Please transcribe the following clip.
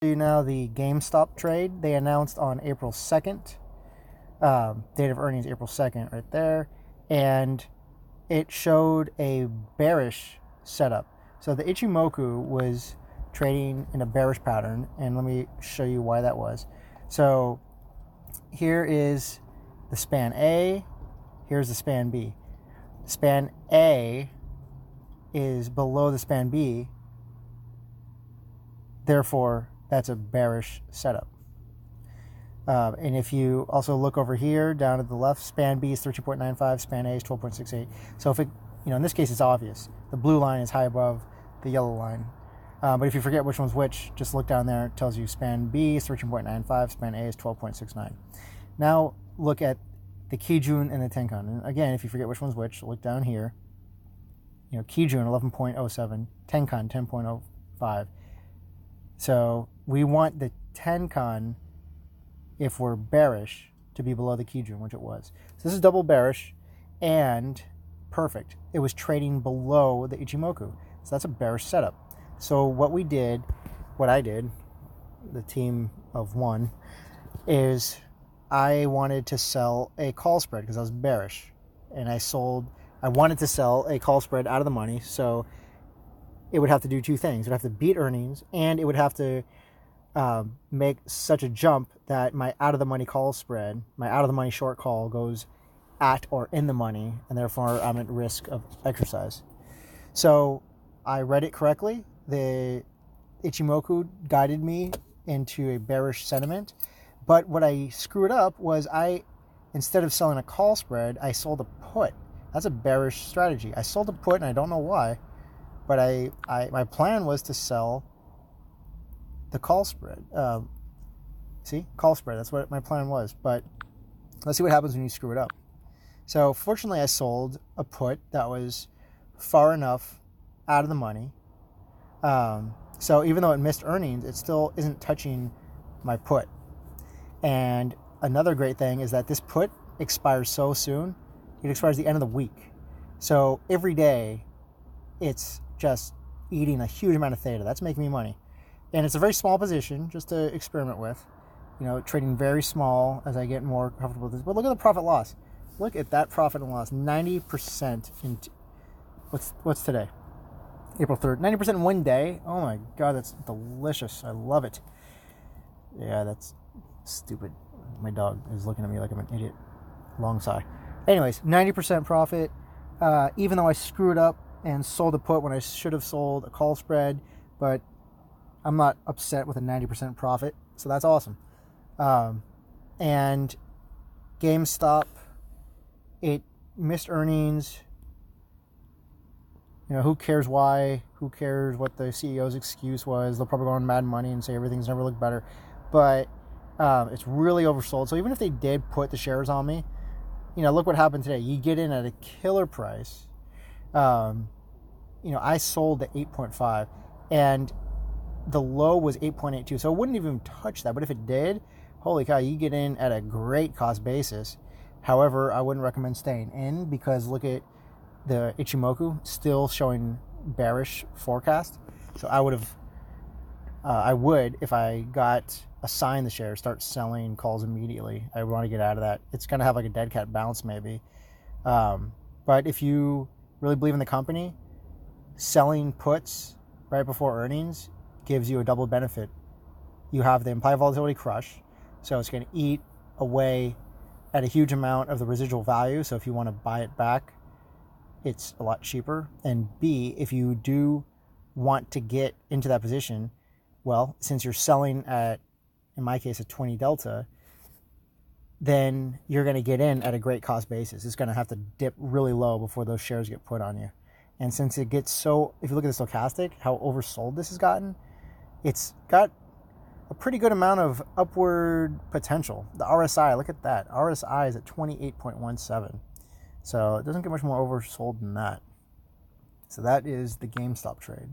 You now the GameStop trade they announced on April 2nd. Date of earnings April 2nd right there. And it showed a bearish setup. So the Ichimoku was trading in a bearish pattern. And let me show you why that was. So here is the span A. Here's the span B. Span A is below the span B. Therefore, that's a bearish setup. And if you also look over here down to the left, span B is 13.95, span A is 12.68. So if it, in this case, it's obvious. The blue line is high above the yellow line. But if you forget which one's which, just look down there. It tells you span B is 13.95, span A is 12.69. Now look at the Kijun and the Tenkan. And again, if you forget which one's which, look down here. Kijun 11.07, Tenkan 10.05. So we want the Tenkan, if we're bearish, to be below the Kijun, which it was. So this is double bearish and perfect. It was trading below the Ichimoku. So that's a bearish setup. So what I did, the team of one, is I wanted to sell a call spread because I was bearish. And I wanted to sell a call spread out of the money. So it would have to do two things. It would have to beat earnings, and it would have to make such a jump that my out-of-the-money call spread, my out-of-the-money short call goes at or in the money, and therefore I'm at risk of exercise. So I read it correctly. The Ichimoku guided me into a bearish sentiment, but what I screwed up was instead of selling a call spread, I sold a put. That's a bearish strategy. I sold a put, and I don't know why. But my plan was to sell the call spread. Call spread. That's what my plan was. But let's see what happens when you screw it up. So fortunately, I sold a put that was far enough out of the money. So even though it missed earnings, it still isn't touching my put. And another great thing is that this put expires so soon. It expires the end of the week. So every day, it's just eating a huge amount of theta. That's making me money. And it's a very small position just to experiment with. Trading very small as I get more comfortable with this. But look at the profit loss. Look at that profit and loss. 90% in... What's today? April 3rd. 90% in one day. Oh my God, that's delicious. I love it. Yeah, that's stupid. My dog is looking at me like I'm an idiot. Long sigh. Anyways, 90% profit. Even though I screwed up and sold a put when I should have sold a call spread, but I'm not upset with a 90% profit, so that's awesome. And GameStop, it missed earnings. Who cares why? Who cares what the CEO's excuse was? They'll probably go on Mad Money and say everything's never looked better, but it's really oversold. So even if they did put the shares on me, look what happened today. You get in at a killer price. I sold at 8.5 and the low was 8.82. So it wouldn't even touch that. But if it did, holy cow, you get in at a great cost basis. However, I wouldn't recommend staying in because look at the Ichimoku still showing bearish forecast. So I would, if I got assigned the share, start selling calls immediately. I want to get out of that. It's going to have like a dead cat bounce maybe. But if you really believe in the company, selling puts right before earnings gives you a double benefit. You have the implied volatility crush, so it's going to eat away at a huge amount of the residual value. So if you want to buy it back, it's a lot cheaper. And B, if you do want to get into that position, well, since you're selling at, in my case, a 20 delta, then you're going to get in at a great cost basis. It's going to have to dip really low before those shares get put on you. And since it gets so, if you look at the stochastic, how oversold this has gotten, it's got a pretty good amount of upward potential. The RSI, look at that. RSI is at 28.17. So it doesn't get much more oversold than that. So that is the GameStop trade.